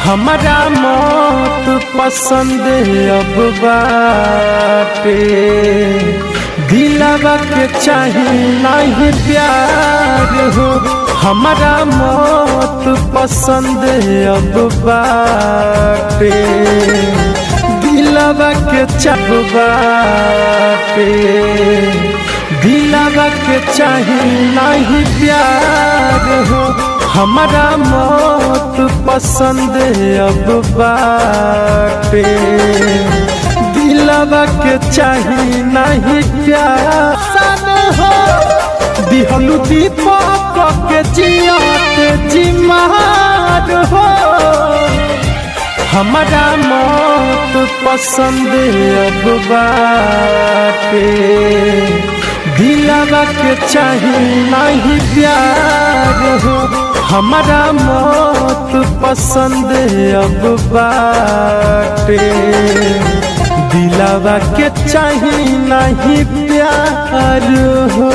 हमारा मौत पसंद अब बाटे, दिलवा के चाही नहीं प्यार हो। हमारा मौत पसंद अब बाटे, दिलवा के चाही बाटे, दिलवा के चाही नहीं प्यार हो। हमारा मौत पसंद अब बाटे, दिलवा के चाही नहीं प्यार हो। दिहलू दीपक के जियात जिमार हो। हमारा मौत पसंद अब बाटे, दिलवा के चाही नहीं प्यार हो। हमारा मौत पसंद अब बाटे, दिलवा के चाही नहीं प्यार हो।